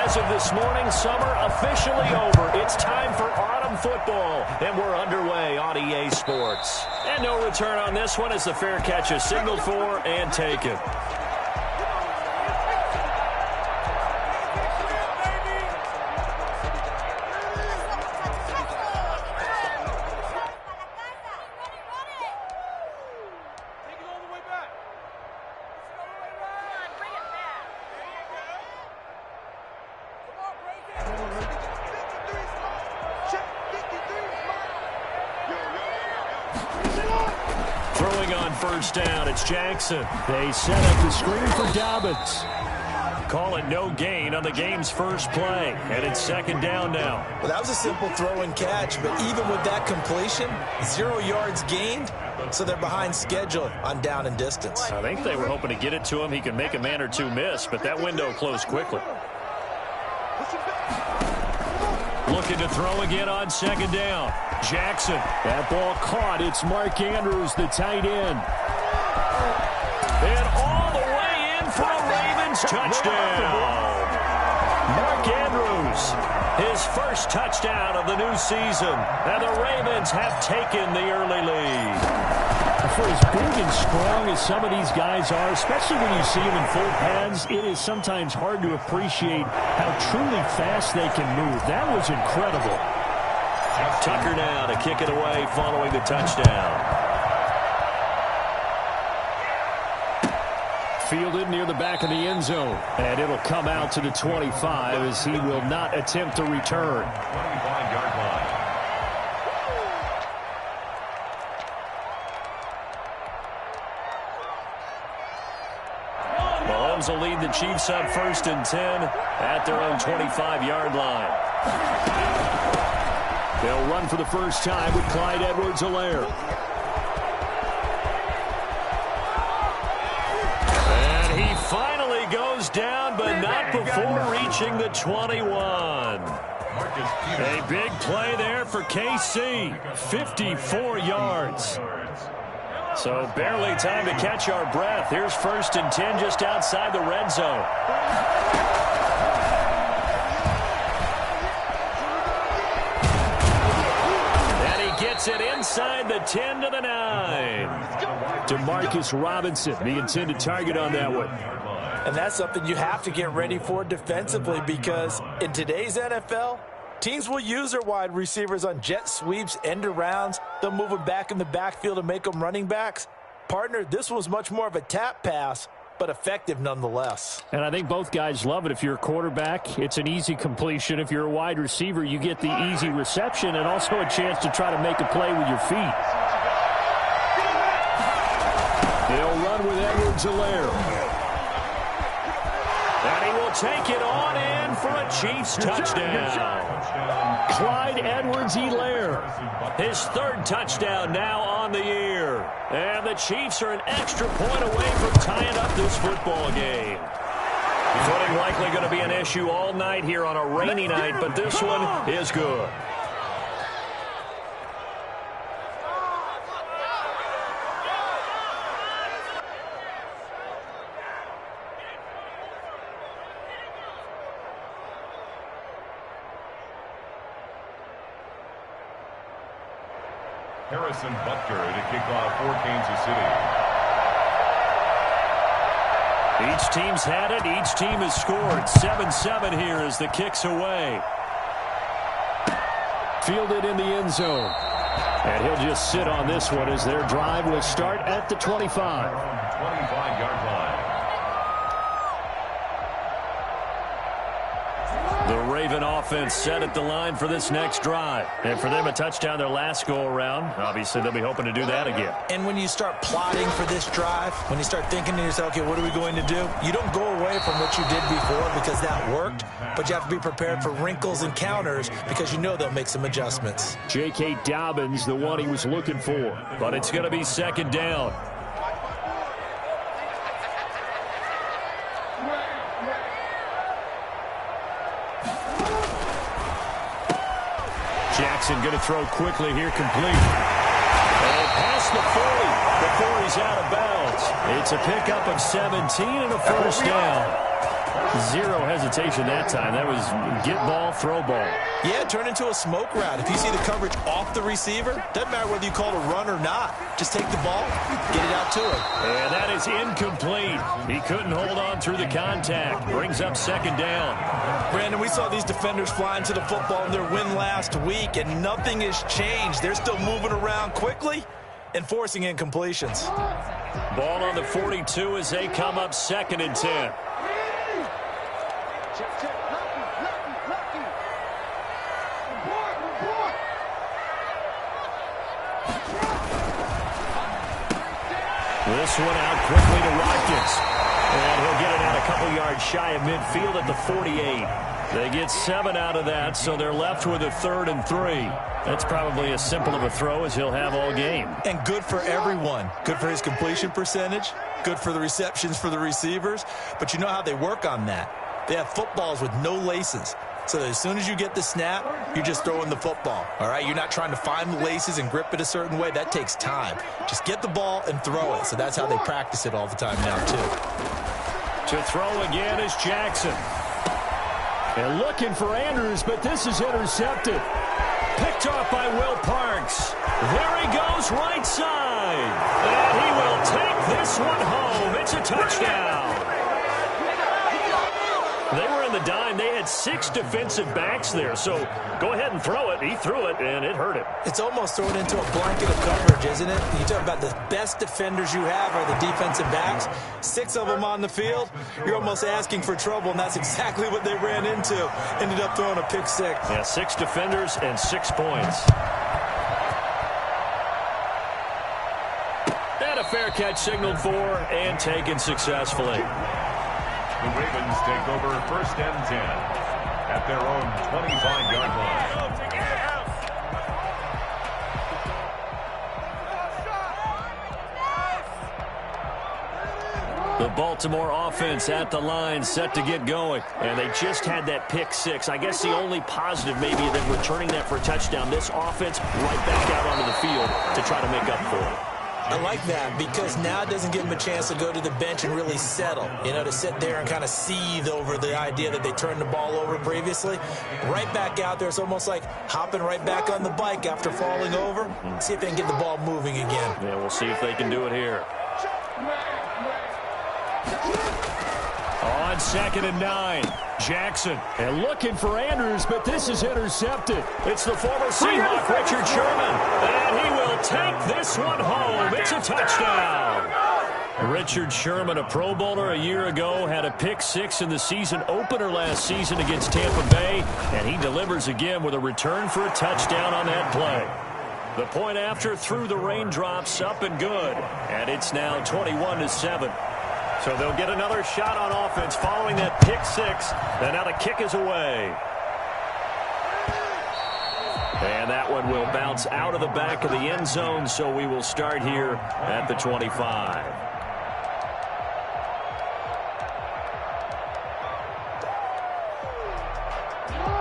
As of this morning, summer officially over. It's time for autumn football, and we're underway on EA Sports. And no return on this one as the fair catch is signaled for and taken. Throwing on first down, it's Jackson. They set up the screen for Dobbins. Call it no gain on the game's first play, and it's second down now. Well, that was a simple throw and catch, but even with that completion, 0 yards gained, so they're behind schedule on down and distance. I think they were hoping to get it to him. He can make a man or two miss, but that window closed quickly. Looking to throw again on second down. Jackson. That ball caught. It's Mark Andrews, the tight end. And all the way in for a Ravens touchdown. Mark Andrews, his first touchdown of the new season. And the Ravens have taken the early lead. For as big and strong as some of these guys are, especially when you see them in full pads, it is sometimes hard to appreciate how truly fast they can move. That was incredible. Tucker now to kick it away following the touchdown. Fielded near the back of the end zone. And it'll come out to the 25 as he will not attempt to return. 25-yard line. Mahomes will lead the Chiefs up 1st and 10 at their own 25-yard line. They'll run for the first time with Clyde Edwards-Helaire. And he finally goes down, but not before reaching the 21. A big play there for KC. 54 yards. So barely time to catch our breath. Here's 1st and 10 just outside the red zone. Gets it inside the 10 to the 9. Demarcus Robinson, the intended target on that one. And that's something you have to get ready for defensively because in today's NFL, teams will use their wide receivers on jet sweeps, end arounds. They'll move them back in the backfield and make them running backs. Partner, this was much more of a tap pass, but effective nonetheless. And I think both guys love it. If you're a quarterback, it's an easy completion. If you're a wide receiver, you get the easy reception and also a chance to try to make a play with your feet. They'll run with Edwards-Helaire. And he will take it on in for a Chiefs touchdown. Clyde Edwards-Helaire, his 3rd touchdown now on the year. And the Chiefs are an extra point away from tying up this football game. Footing likely going to be an issue all night here on a rainy night, but this one is good. Harrison Butker to kick off for Kansas City. Each team's had it. Each team has scored. 7-7 here as the kick's away. Fielded in the end zone. And he'll just sit on this one as their drive will start at the 25. 25-yard line. The Raven offense set at the line for this next drive. And for them, a touchdown their last go-around. Obviously, they'll be hoping to do that again. And when you start plotting for this drive, when you start thinking to yourself, okay, what are we going to do? You don't go away from what you did before because that worked, but you have to be prepared for wrinkles and counters because you know they'll make some adjustments. J.K. Dobbins, the one he was looking for. But it's going to be second down. Jackson going to throw quickly here, complete. And past the 40 before he's out of bounds. It's a pickup of 17 and a first down. Zero hesitation that time. That was get ball, throw ball. Yeah, turn into a smoke route. If you see the coverage off the receiver, doesn't matter whether you call it a run or not. Just take the ball, get it out to him. And that is incomplete. He couldn't hold on through the contact. Brings up second down. Brandon, we saw these defenders flying to the football in their win last week, and nothing has changed. They're still moving around quickly and forcing incompletions. Ball on the 42 as they come up 2nd and 10. This one out quickly to Watkins. And he'll get it out a couple yards shy of midfield at the 48. They get 7 out of that, so they're left with a 3rd and 3. That's probably as simple of a throw as he'll have all game. And good for everyone. Good for his completion percentage. Good for the receptions for the receivers. But you know how they work on that. They have footballs with no laces. So that as soon as you get the snap, you're just throwing the football. All right, you're not trying to find the laces and grip it a certain way. That takes time. Just get the ball and throw it. So that's how they practice it all the time now, too. To throw again is Jackson. And looking for Andrews, but this is intercepted. Picked off by Will Parks. There he goes, right side. And he will take this one home. It's a touchdown. They were in the dime. They had 6 defensive backs there. So go ahead and throw it. He threw it, and it hurt him. It's almost thrown into a blanket of coverage, isn't it? You talk about the best defenders you have are the defensive backs. 6 of them on the field. You're almost asking for trouble, and that's exactly what they ran into. Ended up throwing a pick 6. Yeah, 6 defenders and 6 points. And a fair catch signaled for and taken successfully. The Ravens take over 1st and 10 at their own 25-yard line. The Baltimore offense at the line, set to get going. And they just had that pick 6. I guess the only positive maybe than returning that for a touchdown, this offense right back out onto the field to try to make up for it. I like that because now it doesn't give them a chance to go to the bench and really settle, you know, to sit there and kind of seethe over the idea that they turned the ball over previously. Right back out there, it's almost like hopping right back on the bike after falling over. See if they can get the ball moving again. Yeah, we'll see if they can do it here. On 2nd and 9, Jackson. And looking for Andrews, but this is intercepted. It's the former Seahawk, Richard Sherman. And he will take this one home. It's a touchdown. Richard Sherman, a Pro Bowler a year ago, had a pick 6 in the season opener last season against Tampa Bay. And he delivers again with a return for a touchdown on that play. The point after through the raindrops, up and good. And it's now 21-7. So they'll get another shot on offense following that pick 6. And now the kick is away. And that one will bounce out of the back of the end zone, so we will start here at the 25.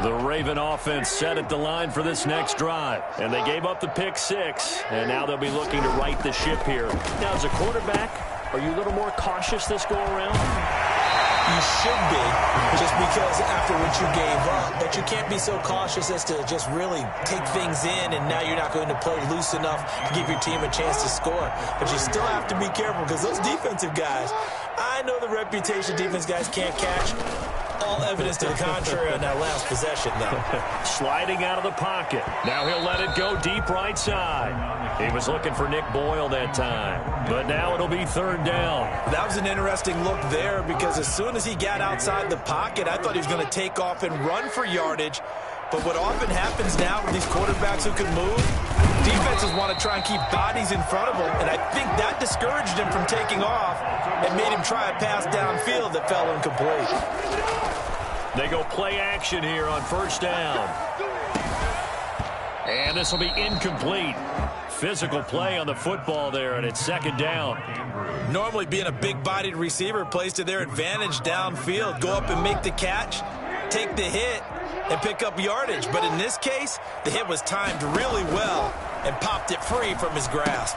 The Raven offense set at the line for this next drive. And they gave up the pick 6. And now they'll be looking to right the ship here. Now, as a quarterback, are you a little more cautious this go-around? You should be, just because after what you gave up. But you can't be so cautious as to just really take things in, and now you're not going to play loose enough to give your team a chance to score. But you still have to be careful because those defensive guys, I know the reputation defense guys can't catch. All evidence to the contrary on that last possession, though. Sliding out of the pocket. Now he'll let it go deep right side. He was looking for Nick Boyle that time. But now it'll be 3rd down. That was an interesting look there because as soon as he got outside the pocket, I thought he was going to take off and run for yardage. But what often happens now with these quarterbacks who can move, defenses want to try and keep bodies in front of them, and I think that discouraged him from taking off and made him try a pass downfield that fell incomplete. They go play action here on 1st down. And this will be incomplete. Physical play on the football there, and it's 2nd down. Normally being a big-bodied receiver plays to their advantage downfield. Go up and make the catch, take the hit, and pick up yardage. But in this case, the hit was timed really well and popped it free from his grasp.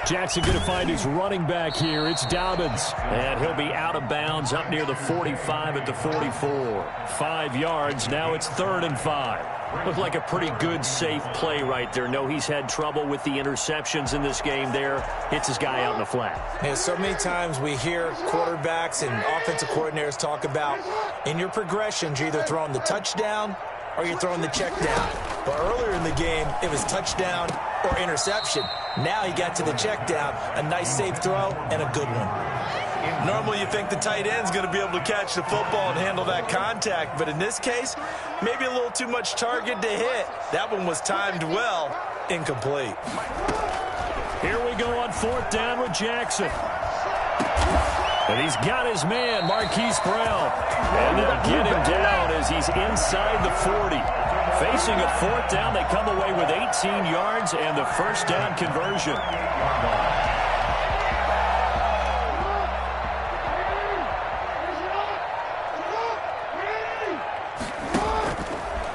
Jackson going to find his running back here. It's Dobbins. And he'll be out of bounds up near the 45 at the 44. 5 yards. Now it's 3rd and 5. Looked like a pretty good, safe play right there. No, he's had trouble with the interceptions in this game there. Hits his guy out in the flat. Yeah, so many times we hear quarterbacks and offensive coordinators talk about in your progressions, you're either throwing the touchdown or you're throwing the check down. But earlier in the game, it was touchdown or interception. Now he got to the check down, a nice safe throw, and a good one. Normally you think the tight end's going to be able to catch the football and handle that contact, but in this case, maybe a little too much target to hit. That one was timed well, incomplete. Here we go on 4th down with Jackson. And he's got his man, Marquise Brown. And they'll get him down as he's inside the 40. Facing a 4th down, they come away with 18 yards and the first down conversion.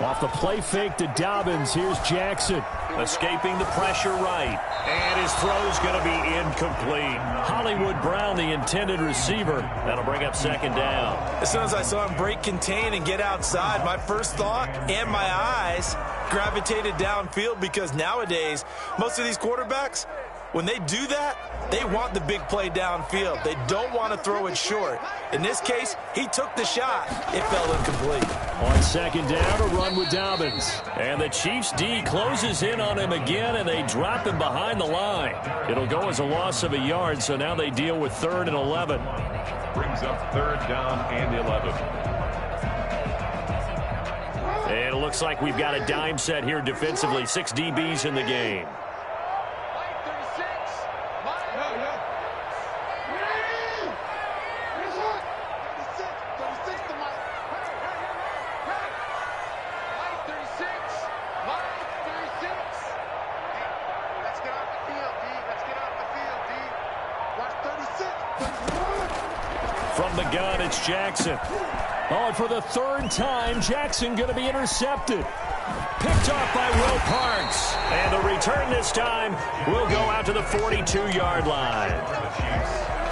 Off the play fake to Dobbins, here's Jackson. Escaping the pressure right. And his throw's going to be incomplete. Hollywood Brown, the intended receiver. That'll bring up 2nd down. As soon as I saw him break contain and get outside, my first thought and my eyes gravitated downfield, because nowadays, most of these quarterbacks, when they do that, they want the big play downfield. They don't want to throw it short. In this case, he took the shot. It fell incomplete. On 2nd down, a run with Dobbins. And the Chiefs D closes in on him again, and they drop him behind the line. It'll go as a loss of a yard, so now they deal with 3rd and 11. Brings up 3rd down and 11. And it looks like we've got a dime set here defensively. 6 DBs in the game. From the gun, it's Jackson. Oh, and for the 3rd time, Jackson going to be intercepted. Picked off by Will Parks. And the return this time will go out to the 42-yard line.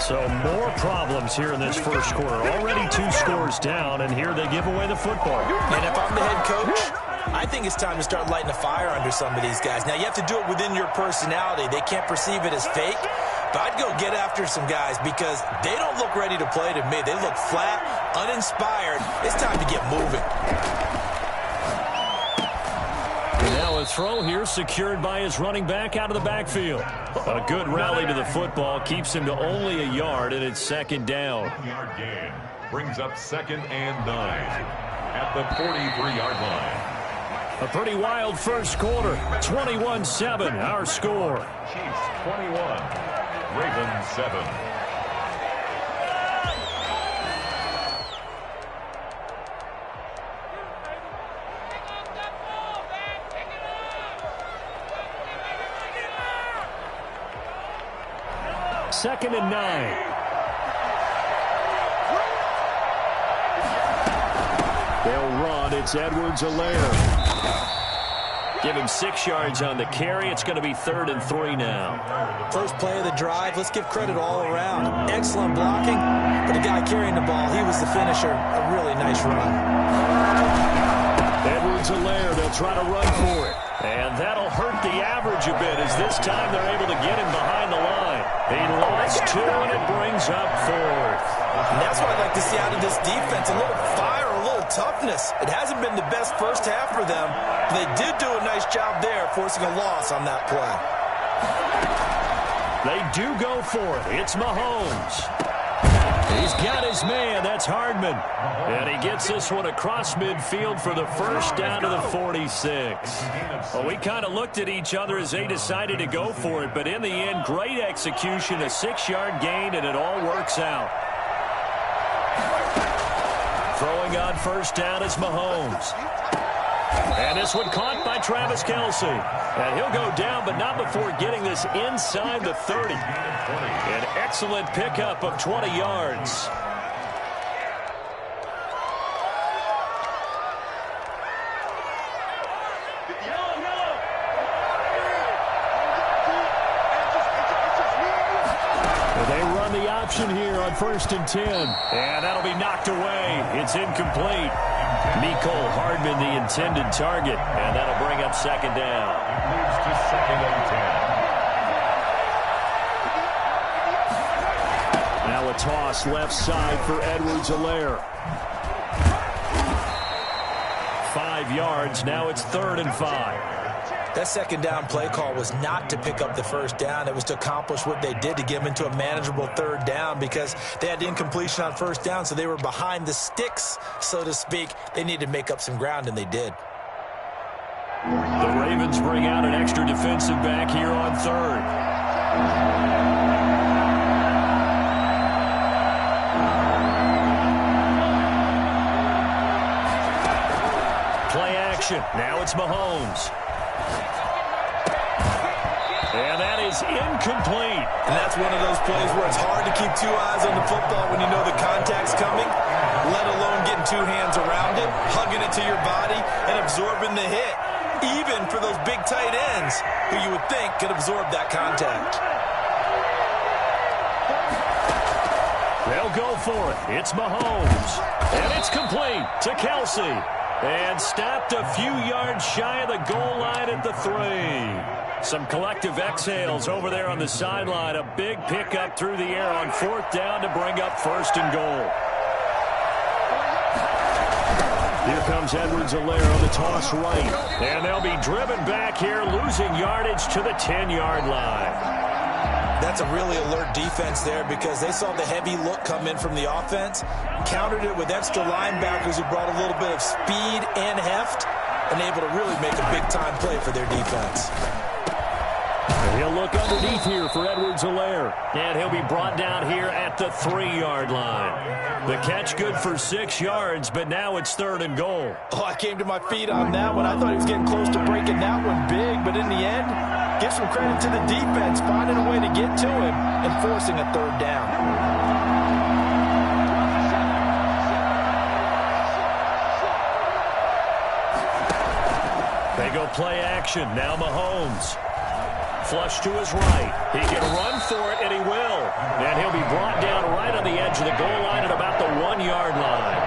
So more problems here in this first quarter. Already 2 scores down, and here they give away the football. And if I'm the head coach, I think it's time to start lighting a fire under some of these guys. Now, you have to do it within your personality. They can't perceive it as fake. But I'd go get after some guys because they don't look ready to play to me. They look flat, uninspired. It's time to get moving. And now a throw here secured by his running back out of the backfield. A good rally to the football keeps him to only a yard, and it's 2nd down. Yard gain. Brings up 2nd and 9 at the 43-yard line. A pretty wild first quarter. 21-7, our score. Chiefs 21. Ravens 7. Second and 9. They'll run. It's Edwards-Helaire. Give him 6 yards on the carry. It's going to be 3rd and 3 now. First play of the drive. Let's give credit all around. Excellent blocking. But the guy carrying the ball, he was the finisher. A really nice run. Edwards-Helaire, they'll try to run for it. And that'll hurt the average a bit as this time they're able to get him behind the line. He lost 2, and it brings up 4th. And that's what I'd like to see out of this defense. A little fire, a little toughness. It hasn't been the best first half for them. But they did do a nice job there, forcing a loss on that play. They do go for it. It's Mahomes. He's got his man. That's Hardman. And he gets this one across midfield for the first down to the 46. Well, we kind of looked at each other as they decided to go for it. But in the end, great execution, a 6-yard gain, and it all works out. Throwing on first down is Mahomes. And this one caught by Travis Kelce. And he'll go down, but not before getting this inside the 30. An excellent pickup of 20 yards. option here on 1st and 10. And that'll be knocked away. It's incomplete. Mecole Hardman, the intended target. And that'll bring up 2nd down. Moves to 2nd and 10. Now a toss left side for Edwards-Helaire. 5 yards. Now it's 3rd and 5. That 2nd down play call was not to pick up the 1st down. It was to accomplish what they did to get them into a manageable 3rd down because they had incompletion on 1st down, so they were behind the sticks, so to speak. They needed to make up some ground, and they did. The Ravens bring out an extra defensive back here on 3rd. Play action. Now it's Mahomes. And that is incomplete. And that's one of those plays where it's hard to keep 2 eyes on the football when you know the contact's coming, let alone getting 2 hands around it, hugging it to your body, and absorbing the hit, even for those big tight ends who you would think could absorb that contact. They'll go for it. It's Mahomes. And it's complete to Kelsey. And stopped a few yards shy of the goal line at the 3. Some collective exhales over there on the sideline. A big pickup through the air on 4th down to bring up 1st and goal. Here comes Edwards-Helaire on the toss right. And they'll be driven back here, losing yardage to the 10-yard line. That's a really alert defense there because they saw the heavy look come in from the offense, countered it with extra linebackers who brought a little bit of speed and heft, and able to really make a big-time play for their defense. He'll look underneath here for Edwards-Helaire. And he'll be brought down here at the 3-yard line. The catch good for 6 yards, but now it's 3rd and goal. Oh, I came to my feet on that one. I thought he was getting close to breaking that one big, but in the end, give some credit to the defense, finding a way to get to him and forcing a 3rd down. They go play action. Now Mahomes. Flush to his right. He can run for it, and he will. And he'll be brought down right on the edge of the goal line at about the 1-yard line.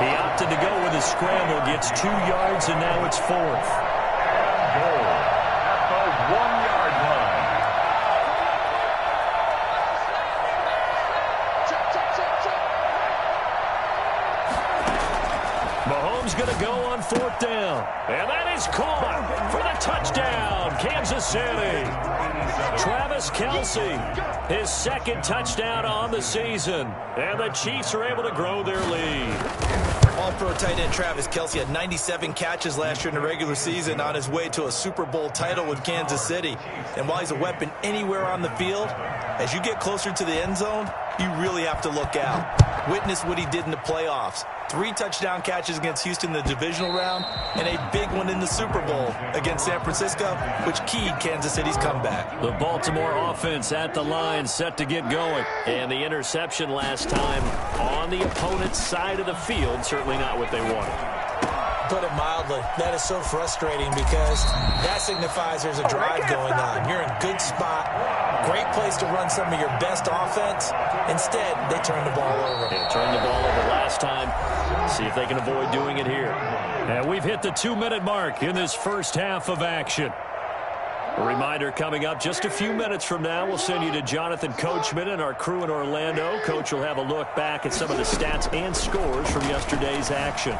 He opted to go with his scramble, gets 2 yards, and now it's 4th. Goal at the 1-yard line. Mahomes going to go on 4th down. And that is caught for the touchdown, Kansas City. Travis Kelce, his 2nd touchdown on the season. And the Chiefs are able to grow their lead. All-pro tight end Travis Kelce had 97 catches last year in the regular season on his way to a Super Bowl title with Kansas City. And while he's a weapon anywhere on the field, as you get closer to the end zone, you really have to look out. Witness what he did in the playoffs. 3 touchdown catches against Houston in the divisional round, and a big one in the Super Bowl against San Francisco, which keyed Kansas City's comeback. The Baltimore offense at the line, set to get going. And the interception last time on the opponent's side of the field, certainly not what they wanted. Put it mildly, that is so frustrating because that signifies there's a drive going on. You're in a good spot, great place to run some of your best offense. Instead, they turn the ball over. They turned the ball over last time. See if they can avoid doing it here. And we've hit the 2-minute mark in this first half of action. A reminder coming up just a few minutes from now, we'll send you to Jonathan Coachman and our crew in Orlando. Coach will have a look back at some of the stats and scores from yesterday's action.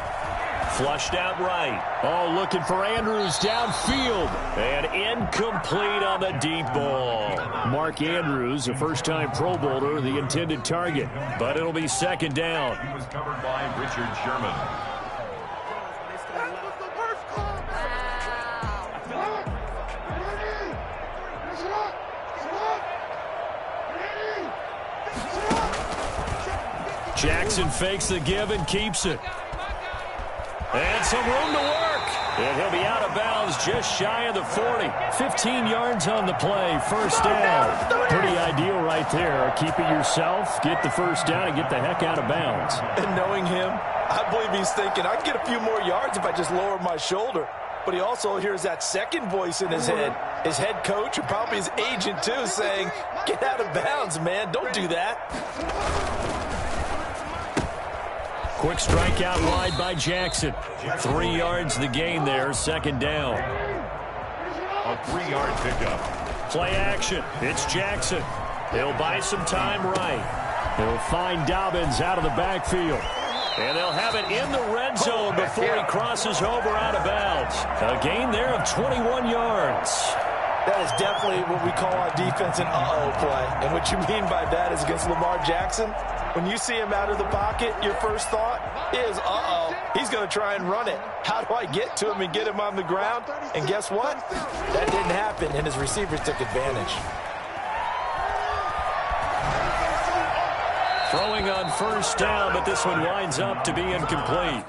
Flushed out right. Oh, looking for Andrews downfield. And incomplete on the deep ball. Mark Andrews, a first-time Pro Bowler, the intended target. But it'll be 2nd down. He was covered by Richard Sherman. Jackson fakes the give and keeps it. And some room to work. And he'll be out of bounds just shy of the 40. 15 yards on the play, 1st down. Pretty ideal right there. Keep it yourself, get the 1st down, and get the heck out of bounds. And knowing him, I believe he's thinking, I can get a few more yards if I just lower my shoulder. but he also hears that second voice in his head. His head coach, or probably his agent too, saying, get out of bounds, man. Don't do that. Quick strikeout wide by Jackson. 3 yards the gain there, second down. A 3-yard pickup. Play action. It's Jackson. He'll buy some time right. He'll find Dobbins out of the backfield. And they'll have it in the red zone before he crosses over out of bounds. A gain there of 21 yards. That is definitely what we call on defense an uh-oh play. And what you mean by that is against Lamar Jackson, when you see him out of the pocket, your first thought is, uh-oh, he's going to try and run it. How do I get to him and get him on the ground? And guess what? That didn't happen, and his receivers took advantage. Throwing on first down, but this one winds up to be incomplete.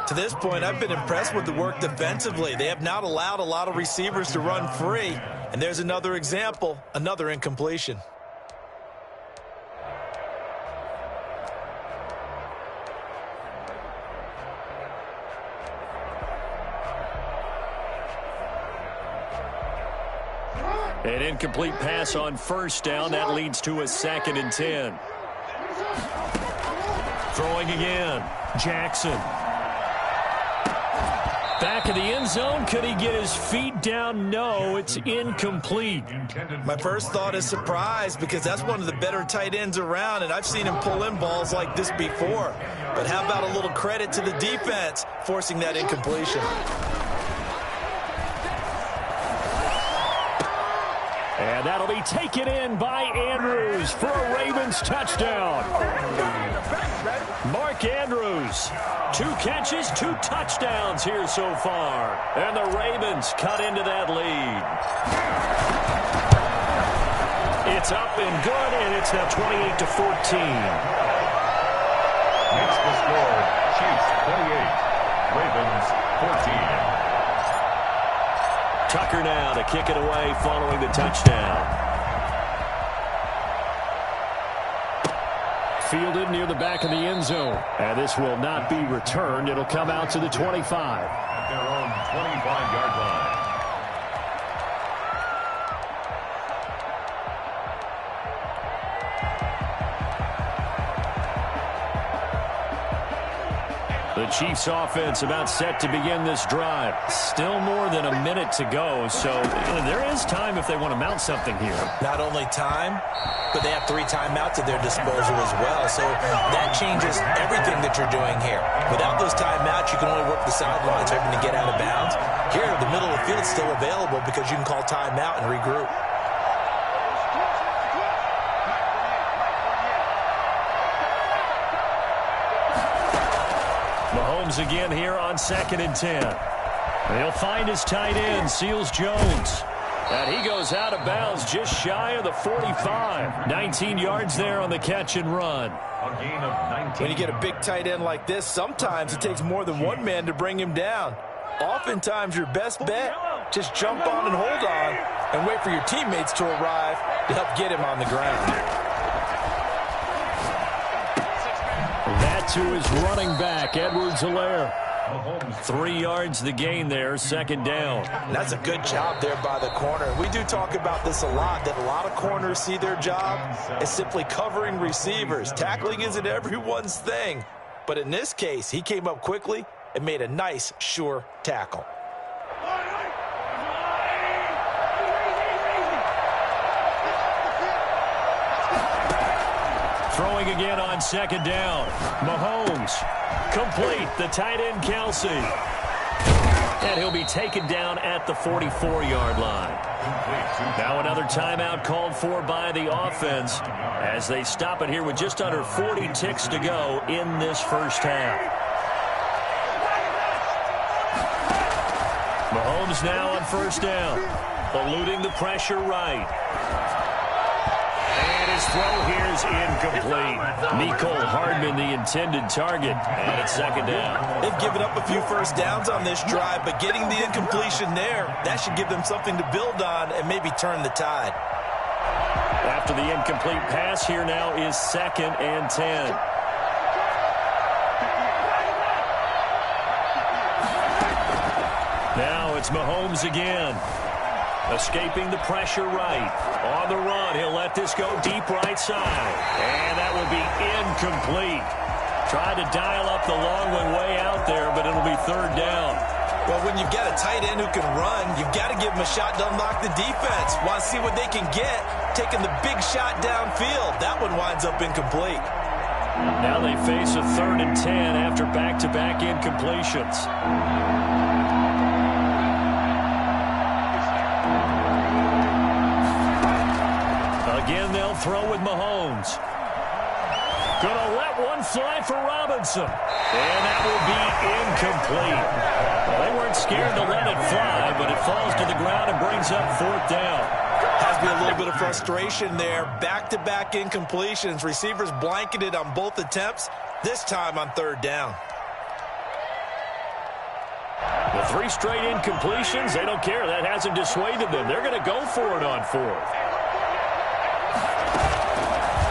To this point, I've been impressed with the work defensively. They have not allowed a lot of receivers to run free. And there's another example, another incompletion. An incomplete pass on first down. That leads to a 2nd and 10. Throwing again. Jackson. Back in the end zone. Could he get his feet down? No, it's incomplete. My first thought is surprise, because that's one of the better tight ends around, and I've seen him pull in balls like this before. But how about a little credit to the defense forcing that incompletion? And that'll be taken in by Andrews for a Ravens touchdown. Mark Andrews, 2 catches, 2 touchdowns here so far. And the Ravens cut into that lead. It's up and good, and it's now 28-14. Makes the score, Chiefs 28, Ravens 14. Tucker now to kick it away following the touchdown. Fielded near the back of the end zone. And this will not be returned. It'll come out to the 25. At their own 25-yard line. The Chiefs offense about set to begin this drive. Still more than a minute to go, so there is time if they want to mount something here. Not only time, but they have 3 timeouts at their disposal as well, so that changes everything that you're doing here. Without those timeouts, you can only work the sidelines hoping to get out of bounds. Here, the middle of the field is still available because you can call timeout and regroup. Mahomes again here on 2nd and 10. He'll find his tight end, Seals Jones. And he goes out of bounds just shy of the 45. 19 yards there on the catch and run. A gain of 19. When you get a big tight end like this, sometimes it takes more than one man to bring him down. Oftentimes, your best bet, just jump on and hold on and wait for your teammates to arrive to help get him on the ground. That to his running back, Edwards-Helaire. 3 yards the gain there, 2nd down. And that's a good job there by the corner. We do talk about this a lot, that a lot of corners see their job as simply covering receivers. Tackling isn't everyone's thing. But in this case, he came up quickly and made a nice, sure tackle. Throwing again on 2nd down. Mahomes, complete, the tight end Kelsey. And he'll be taken down at the 44-yard line. Now another timeout called for by the offense as they stop it here with just under 40 ticks to go in this first half. Mahomes now on first down, eluding the pressure right. And his throw here is incomplete. Mecole Hardman, the intended target, and it's 2nd down. They've given up a few first downs on this drive, but getting the incompletion there, that should give them something to build on and maybe turn the tide. After the incomplete pass, here now is 2nd and 10. Now it's Mahomes again. Escaping the pressure right. On the run, he'll let this go deep right side. And that will be incomplete. Tried to dial up the long one way out there, but it'll be third down. Well, when you've got a tight end who can run, you've got to give him a shot to unlock the defense. Want to see what they can get, taking the big shot downfield. That one winds up incomplete. Now they face a 3rd and 10 after back-to-back incompletions. Again, they'll throw with Mahomes. Gonna let one fly for Robinson. And that will be incomplete. Well, they weren't scared to let it fly, but it falls to the ground and brings up 4th down. Has to be a little bit of frustration there. Back-to-back incompletions. Receivers blanketed on both attempts, this time on 3rd down. The 3 straight incompletions, they don't care. That hasn't dissuaded them. They're going to go for it on 4th.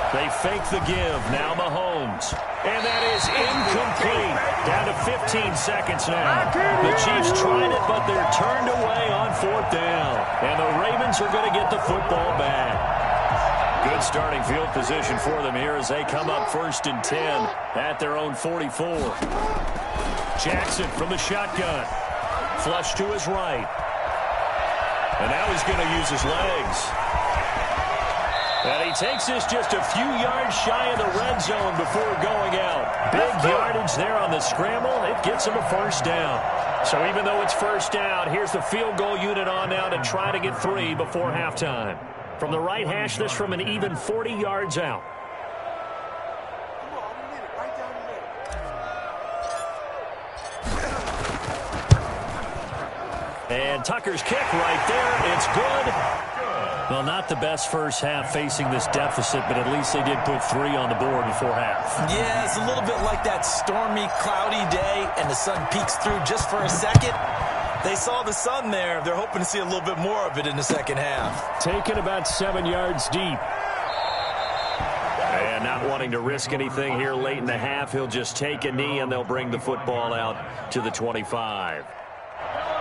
They fake the give. Now Mahomes. And that is incomplete. Down to 15 seconds now. The Chiefs tried it, but they're turned away on 4th down. And the Ravens are going to get the football back. Good starting field position for them here as they come up 1st and 10 at their own 44. Jackson from the shotgun. Flush to his right. And now he's going to use his legs. And he takes this just a few yards shy of the red zone before going out. Big yardage there on the scramble. It gets him a 1st down. So even though it's 1st down, here's the field goal unit on now to try to get 3 before halftime. From the right hash, this from an even 40 yards out. And Tucker's kick right there. It's good. Well, not the best first half facing this deficit, but at least they did put 3 on the board before half. Yeah, it's a little bit like that stormy, cloudy day, and the sun peeks through just for a second. They saw the sun there. They're hoping to see a little bit more of it in the second half. Taken about 7 yards deep. And not wanting to risk anything here late in the half, he'll just take a knee, and they'll bring the football out to the 25.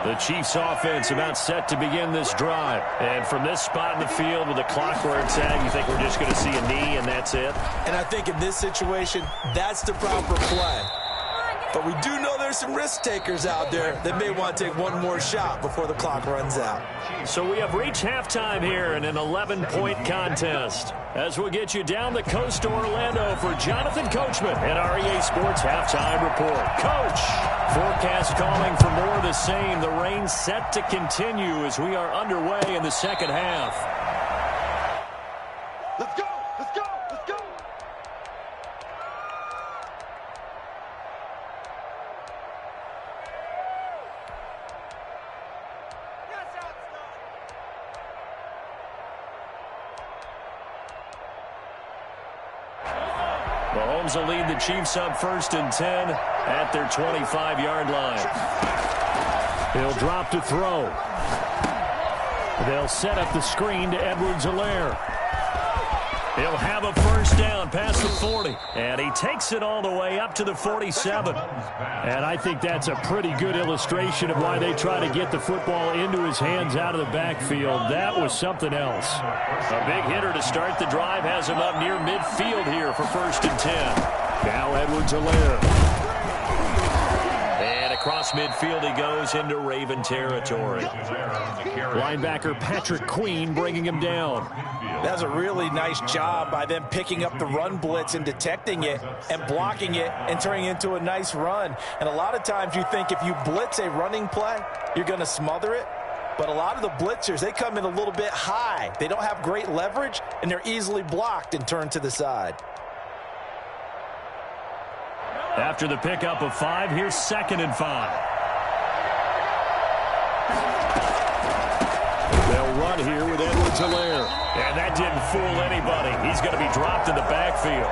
The Chiefs offense about set to begin this drive. And from this spot in the field with the clock where it's at, you think we're just going to see a knee and that's it? And I think in this situation, that's the proper play. But we do know there's some risk takers out there that may want to take one more shot before the clock runs out. So we have reached halftime here in an 11-point contest. As we'll get you down the coast to Orlando for Jonathan Coachman and our EA Sports Halftime Report. Coach, forecast calling for more of the same. The rain set to continue as we are underway in the second half. Let's go! Let's go! Let's go! Mahomes will lead the Chiefs up 1st and 10 at their 25-yard line. He'll drop to throw. They'll set up the screen to Edwards-Helaire. He'll have a 1st down past the 40. And he takes it all the way up to the 47. And I think that's a pretty good illustration of why they try to get the football into his hands out of the backfield. That was something else. A big hitter to start the drive has him up near midfield here for 1st and 10. Now Edwards-Helaire. And across midfield he goes into Raven territory. Linebacker Patrick Queen bringing him down. That's a really nice job by them picking up the run blitz and detecting it and blocking it and turning it into a nice run. And a lot of times you think if you blitz a running play, you're going to smother it. But a lot of the blitzers, they come in a little bit high. They don't have great leverage, and they're easily blocked and turned to the side. After the pickup of 5, here's 2nd and 5. They'll run here with Edwards-Helaire. And that didn't fool anybody. He's going to be dropped in the backfield.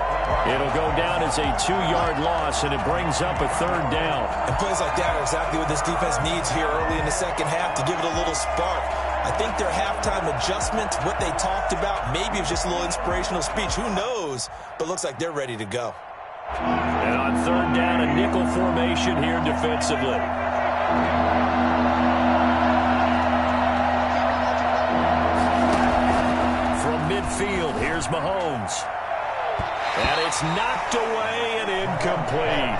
It'll go down as a 2-yard loss, and it brings up a 3rd down. And plays like that are exactly what this defense needs here early in the second half to give it a little spark. I think their halftime adjustment, what they talked about, maybe it was just a little inspirational speech. Who knows? But looks like they're ready to go. And on 3rd down, a nickel formation here defensively. midfield. Here's Mahomes. And it's knocked away and incomplete.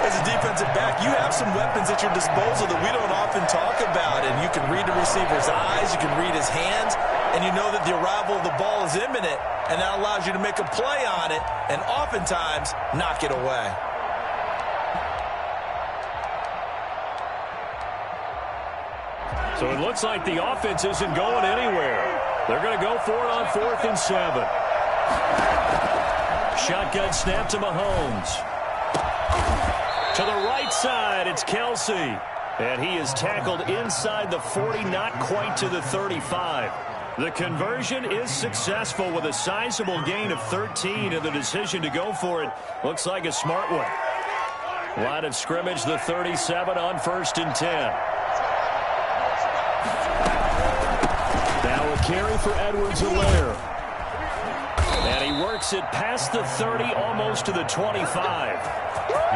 As a defensive back, you have some weapons at your disposal that we don't often talk about. And you can read the receiver's eyes, you can read his hands, and you know that the arrival of the ball is imminent. And that allows you to make a play on it and oftentimes knock it away. So it looks like the offense isn't going anywhere. They're going to go for it on 4th and 7. Shotgun snap to Mahomes. To the right side, it's Kelsey. And he is tackled inside the 40, not quite to the 35. The conversion is successful with a sizable gain of 13, and the decision to go for it looks like a smart one. Line of scrimmage, the 37 on 1st and 10. Now a carry for Edwards-Helaire. And he works it past the 30, almost to the 25.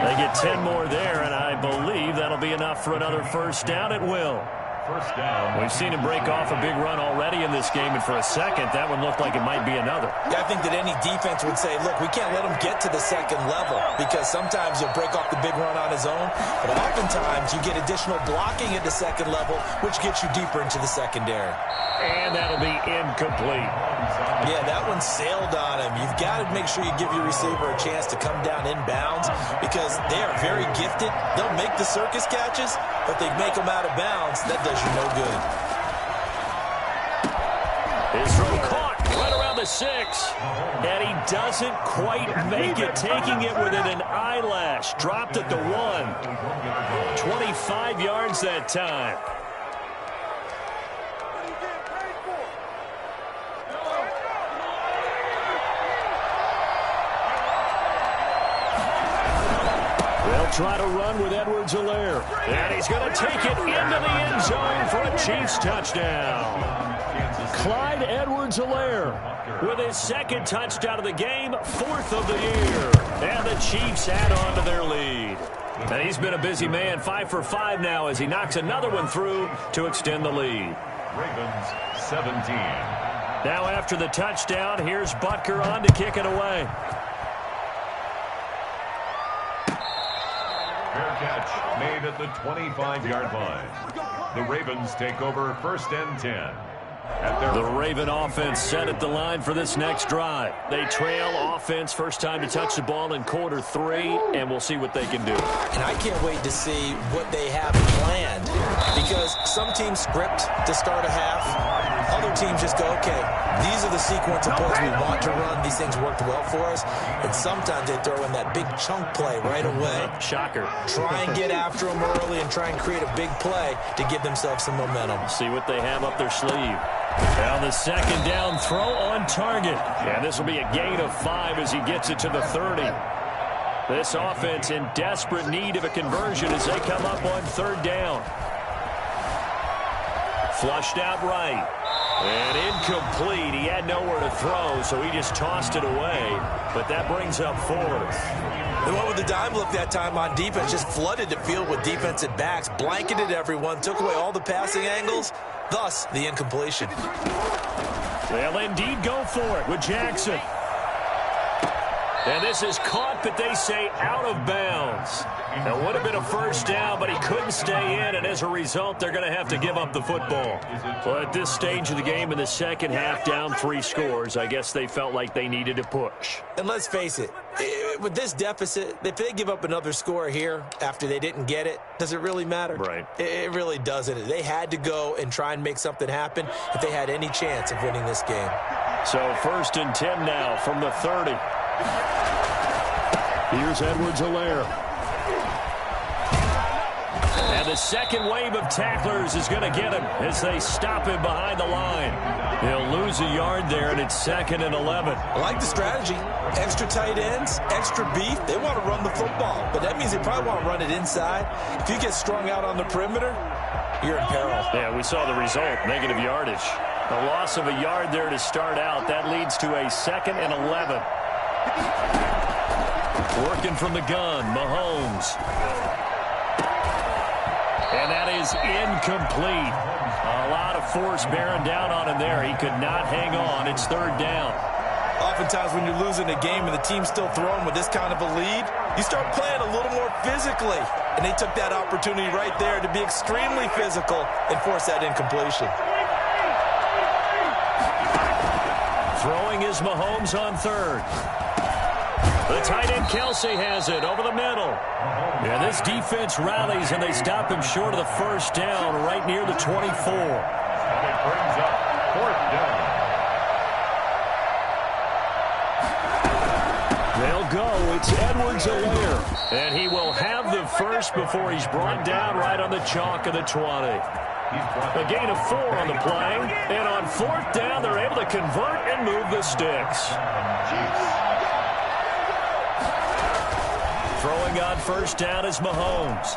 They get 10 more there, and I believe that'll be enough for another first down at will. First down. We've seen him break off a big run already in this game, and for a second, that one looked like it might be another. Yeah, I think that any defense would say, look, we can't let him get to the second level because sometimes he'll break off the big run on his own, but oftentimes you get additional blocking at the second level, which gets you deeper into the secondary. And that'll be incomplete. Yeah, that one sailed on him. You've got to make sure you give your receiver a chance to come down inbounds because they are very gifted. They'll make the circus catches, but they make them out of bounds. That does you no good. His throw caught right around the 6. And he doesn't quite make it, taking it within an eyelash. Dropped at the 1. 25 yards that time. Try to run with Edwards-Helaire. And he's going to take it into the end zone for a Chiefs touchdown. Clyde Edwards-Helaire with his 2nd touchdown of the game, 4th of the year. And the Chiefs add on to their lead. And he's been a busy man, 5 for 5 now as he knocks another one through to extend the lead. Ravens 17. Now after the touchdown, here's Butker on to kick it away. Fair catch made at the 25-yard line. The Ravens take over 1st and 10. The Raven offense set at the line for this next drive. They trail offense, first time to touch the ball in quarter 3, and we'll see what they can do. And I can't wait to see what they have planned because some teams script to start a half. Other teams just go, okay, these are the sequence of plays we want to run. These things worked well for us. And sometimes they throw in that big chunk play right away. Shocker. Try and get after them early and try and create a big play to give themselves some momentum. See what they have up their sleeve. Now the 2nd down throw on target. And this will be a gain of 5 as he gets it to the 30. This offense in desperate need of a conversion as they come up on 3rd down. Flushed out right. And incomplete. He had nowhere to throw, so he just tossed it away. But that brings up 4th. They went with the dime look that time on defense, just flooded the field with defensive backs, blanketed everyone, took away all the passing angles, thus the incompletion. They'll indeed go for it with Jackson. And this is caught, but they say out of bounds. It would have been a first down, but he couldn't stay in, and as a result, they're going to have to give up the football. Well, at this stage of the game in the second half, down 3 scores, I guess they felt like they needed to push. And let's face it, with this deficit, if they give up another score here after they didn't get it, does it really matter? Right. It really doesn't. They had to go and try and make something happen if they had any chance of winning this game. So 1st and 10 now from the 30. Here's Edwards-Helaire. And the second wave of tacklers is going to get him as they stop him behind the line. He'll lose a yard there, and it's 2nd and 11. I like the strategy. Extra tight ends, extra beef. They want to run the football, but that means they probably want to run it inside. If you get strung out on the perimeter, you're in peril. Yeah, we saw the result, negative yardage. A loss of a yard there to start out. That leads to a 2nd and 11. Working from the gun, Mahomes. And that is incomplete. A lot of force bearing down on him there. He could not hang on. It's third down. Oftentimes when you're losing a game and the team's still throwing with this kind of a lead, you start playing a little more physically. And they took that opportunity right there to be extremely physical and force that incompletion. Throwing is Mahomes on third. The tight end Kelsey has it over the middle. Yeah, this defense rallies, and they stop him short of the first down right near the 24. And it brings up fourth down. They'll go. It's Edwards-Helaire. And he will have the first before he's brought down right on the chalk of the 20. A gain of 4 on the play. And on fourth down, they're able to convert and move the sticks. Throwing on first down is Mahomes.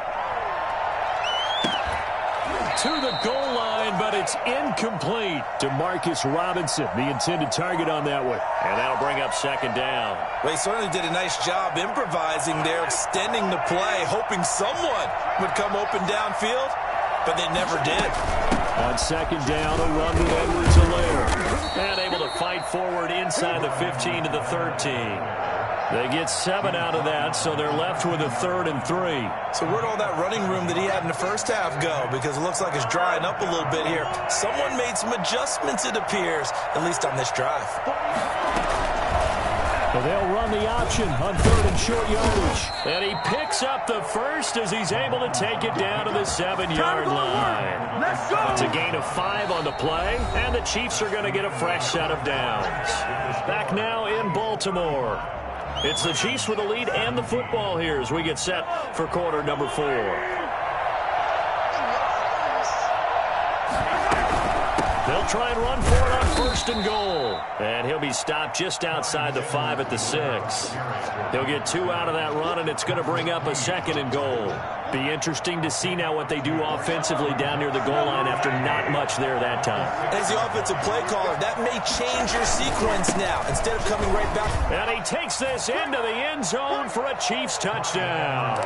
To the goal line, but it's incomplete. Demarcus Robinson, the intended target on that one. And that'll bring up second down. Well, he certainly did a nice job improvising there, extending the play, hoping someone would come open downfield, but they never did. On second down, a run with Edwards-Helaire. And able to fight forward inside the 15 to the 13. They get 7 out of that, so they're left with a 3rd and 3. So where'd all that running room that he had in the first half go? Because it looks like it's drying up a little bit here. Someone made some adjustments, it appears, at least on this drive. But they'll run the option on 3rd and short yardage. And he picks up the first as he's able to take it down to the 7-yard line. Let's go! It's a gain of 5 on the play, and the Chiefs are going to get a fresh set of downs. Back now in Baltimore. It's the Chiefs with the lead and the football here as we get set for quarter number 4. They'll try and run for it on 1st and goal. And he'll be stopped just outside the 5 at the 6. He'll get 2 out of that run, and it's going to bring up a 2nd and goal. Be interesting to see now what they do offensively down near the goal line after not much there that time. As the offensive play caller, that may change your sequence now. Instead of coming right back. And he takes this into the end zone for a Chiefs touchdown.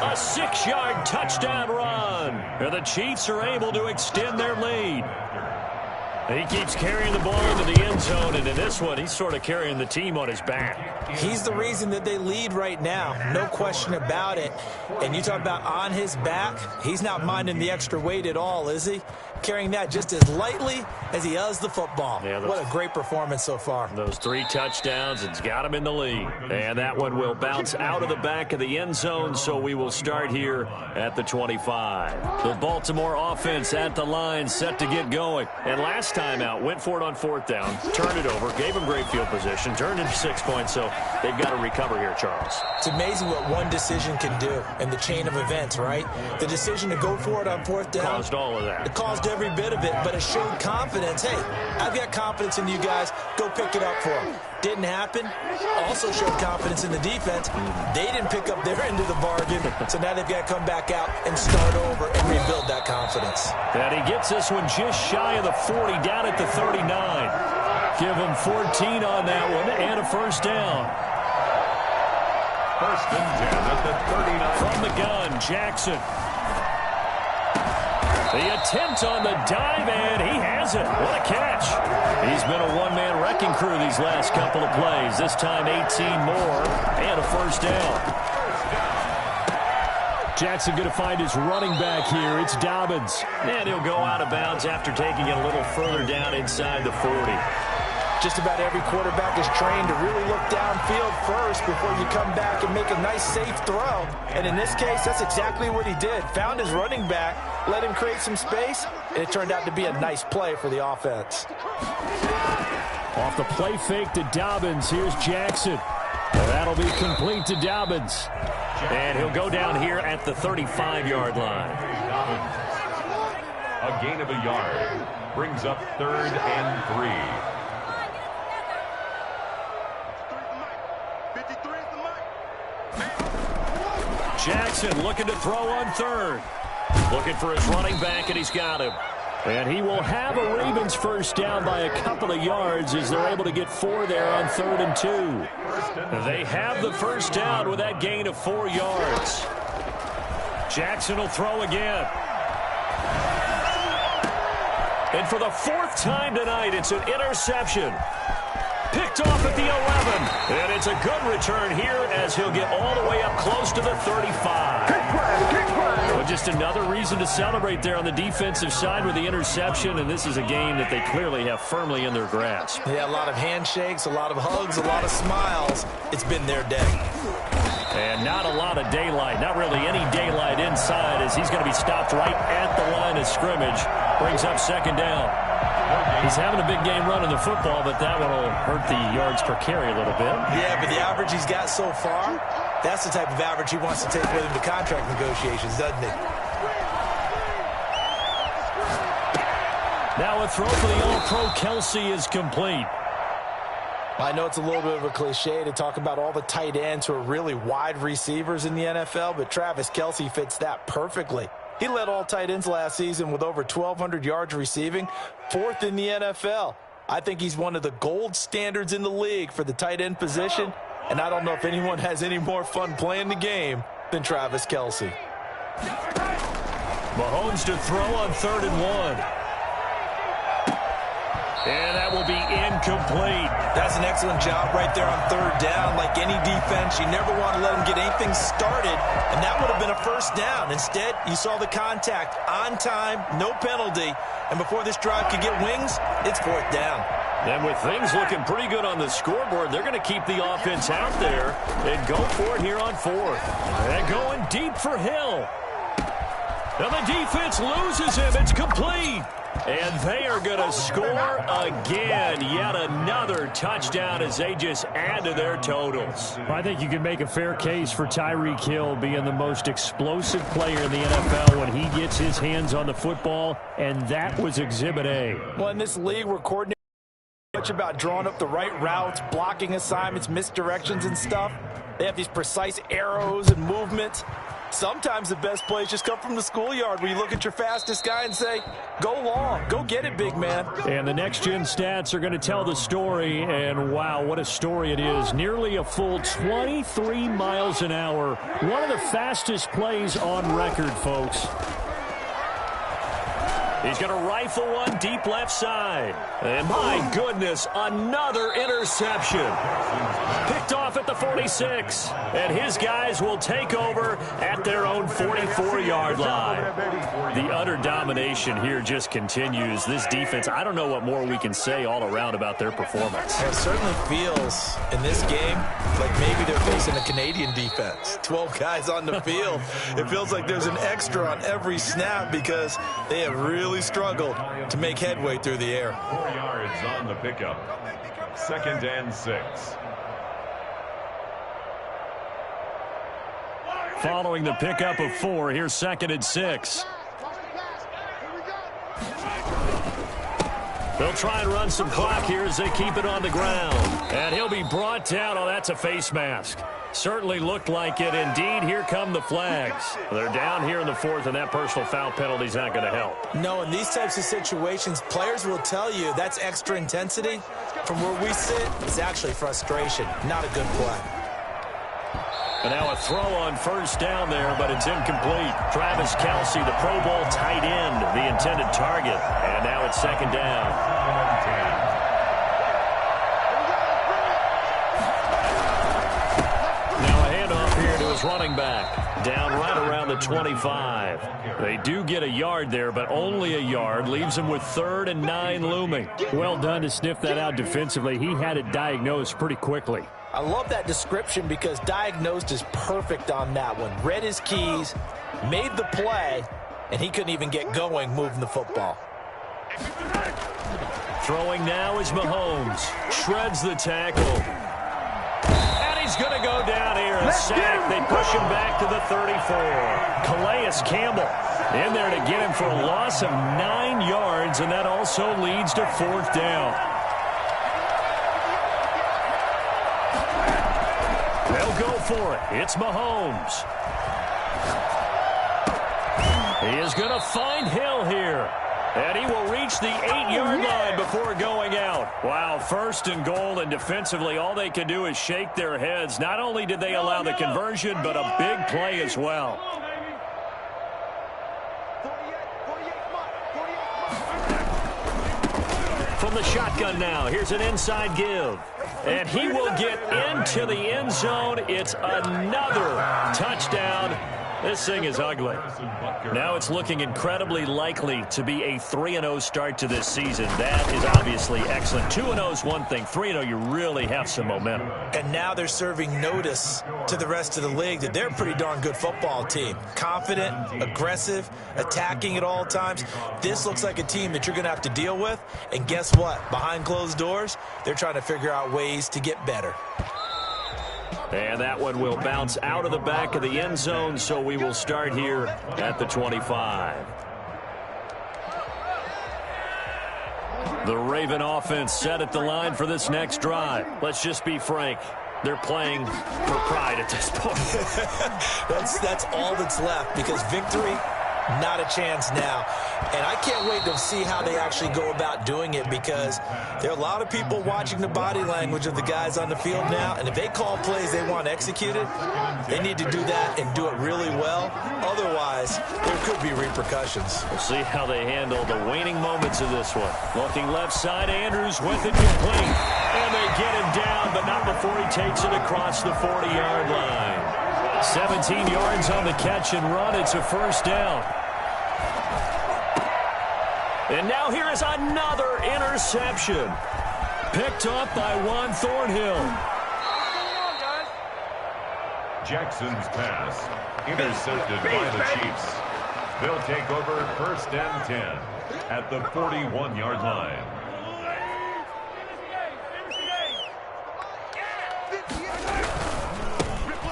A 6-yard touchdown run. And the Chiefs are able to extend their lead. He keeps carrying the ball into the end zone, and in this one, he's sort of carrying the team on his back. He's the reason that they lead right now, no question about it. And you talk about on his back, he's not minding the extra weight at all, is he? Carrying that just as lightly as he does the football. Yeah, what a great performance so far. Those 3 touchdowns, it's got him in the lead. And that one will bounce out of the back of the end zone, so we will start here at the 25. The Baltimore offense at the line, set to get going. And last time out, went for it on 4th down, turned it over, gave him great field position, turned into 6 points, so they've got to recover here, Charles. It's amazing what one decision can do in the chain of events, right? The decision to go for it on 4th down. Caused all of that. It caused every bit of it, but it showed confidence. Hey, I've got confidence in you guys. Go pick it up for them. Didn't happen. Also showed confidence in the defense. They didn't pick up their end of the bargain, so now they've got to come back out and start over and rebuild that confidence. And he gets this one just shy of the 40, down at the 39. Give him 14 on that one and a first down. 1st and 10 at the 39. From the gun, Jackson. The attempt on the dive, and he has it. What a catch. He's been a one-man wrecking crew these last couple of plays. This time 18 more and a first down. Jackson going to find his running back here. It's Dobbins. And he'll go out of bounds after taking it a little further down inside the 40. Just about every quarterback is trained to really look downfield first before you come back and make a nice, safe throw. And in this case, that's exactly what he did. Found his running back, let him create some space, and it turned out to be a nice play for the offense. Off the play fake to Dobbins, here's Jackson. That'll be complete to Dobbins. And he'll go down here at the 35-yard line. A gain of a yard brings up 3rd and 3. Jackson looking to throw on 3rd. Looking for his running back, and he's got him. And he will have a Ravens first down by a couple of yards as they're able to get 4 there on 3rd and 2. They have the first down with that gain of 4 yards. Jackson will throw again. And for the fourth time tonight, it's an interception. Picked off at the 11. And it's a good return here as he'll get all the way up close to the 35. Well, just another reason to celebrate there on the defensive side with the interception. And this is a game that they clearly have firmly in their grasp. Yeah, a lot of handshakes, a lot of hugs, a lot of smiles. It's been their day. And not a lot of daylight, not really any daylight inside as he's going to be stopped right at the line of scrimmage. Brings up second down. He's having a big game running the football, but that one will hurt the yards per carry a little bit. Yeah, but the average he's got so far, that's the type of average he wants to take with him to contract negotiations, doesn't he? Now a throw for the All-Pro Kelsey is complete. I know it's a little bit of a cliche to talk about all the tight ends who are really wide receivers in the NFL, but Travis Kelce fits that perfectly. He led all tight ends last season with over 1,200 yards receiving, fourth in the NFL. I think he's one of the gold standards in the league for the tight end position, and I don't know if anyone has any more fun playing the game than Travis Kelce. Mahomes to throw on 3rd and 1. And that will be incomplete. That's an excellent job right there on 3rd down. Like any defense, you never want to let them get anything started, and that would have been a first down. Instead, you saw the contact on time, no penalty, and before this drive could get wings, it's 4th down. And with things looking pretty good on the scoreboard, they're going to keep the offense out there and go for it here on 4th. And going deep for Hill. Now the defense loses him. It's complete. And they are going to score again. Yet another touchdown as they just add to their totals. I think you can make a fair case for Tyreek Hill being the most explosive player in the NFL when he gets his hands on the football, and that was Exhibit A. Well, in this league, we're coordinating much about drawing up the right routes, blocking assignments, misdirections and stuff. They have these precise arrows and movements. Sometimes the best plays just come from the schoolyard where you look at your fastest guy and say, go long, go get it, big man. And the next-gen stats are going to tell the story, and wow, what a story it is. Nearly a full 23 miles an hour. One of the fastest plays on record, folks. He's going to rifle one deep left side. And my goodness, another interception. Picked off at the 46. And his guys will take over at their own 44-yard line. The utter domination here just continues. This defense, I don't know what more we can say all around about their performance. It certainly feels in this game like maybe they're facing a Canadian defense. 12 guys on the field. It feels like there's an extra on every snap because they have really struggled to make headway through the air. 4 yards on the pickup. 2nd and 6. Following the pickup of 4, here's 2nd and 6. They'll try and run some clock here as they keep it on the ground. And he'll be brought down. Oh, that's a face mask. Certainly looked like it. Indeed, here come the flags. They're down here in the 4th, and that personal foul penalty is not going to help. No, in these types of situations, players will tell you that's extra intensity. From where we sit, it's actually frustration. Not a good play. And now a throw on 1st down there, but it's incomplete. Travis Kelce, the Pro Bowl tight end, the intended target. And now it's 2nd down. Running back down right around the 25. They do get a yard there, but only a yard. Leaves them with 3rd and 9 looming. Well done to sniff that out defensively. He had it diagnosed pretty quickly. I love that description because diagnosed is perfect on that one. Read his keys, made the play, and he couldn't even get going moving the football. Throwing now is Mahomes. Shreds the tackle. He's going to go down here and sack. They push him back to the 34. Calais Campbell in there to get him for a loss of 9 yards, and that also leads to 4th down. They'll go for it. It's Mahomes. He is going to find Hill here. And he will reach the 8-yard line before going out. Wow, 1st and goal, and defensively all they can do is shake their heads. Not only did they allow the conversion, but a big play as well. from the shotgun now. Here's an inside give. And he will get into the end zone. It's another touchdown. This thing is ugly. Now it's looking incredibly likely to be a 3-0 start to this season. That is obviously excellent. 2-0 is one thing. 3-0, you really have some momentum. And now they're serving notice to the rest of the league that they're a pretty darn good football team. Confident, aggressive, attacking at all times. This looks like a team that you're going to have to deal with. And guess what? Behind closed doors, they're trying to figure out ways to get better. And that one will bounce out of the back of the end zone, so we will start here at the 25. The Raven offense set at the line for this next drive. Let's just be frank. They're playing for pride at this point. That's all that's left, because victory, not a chance now. And I can't wait to see how they actually go about doing it, because there are a lot of people watching the body language of the guys on the field now, and if they call plays they want executed, they need to do that and do it really well. Otherwise, there could be repercussions. We'll see how they handle the waning moments of this one. Looking left side, Andrews with it complete. And they get him down, but not before he takes it across the 40-yard line. 17 yards on the catch and run. It's a first down. And now here is another interception. Picked up by Juan Thornhill. Jackson's pass intercepted by the Chiefs. They'll take over first and 10 at the 41-yard line.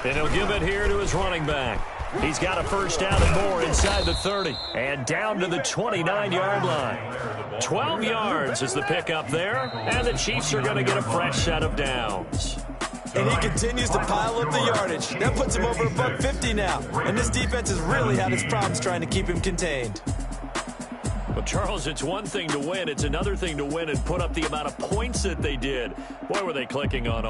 And he'll give it here to his running back. He's got a first down and more inside the 30. And down to the 29-yard line. 12 yards is the pickup there. And the Chiefs are going to get a fresh set of downs. And he continues to pile up the yardage. That puts him over $150 now. And this defense has really had its problems trying to keep him contained. Well, Charles, it's one thing to win. It's another thing to win and put up the amount of points that they did. Boy, were they clicking on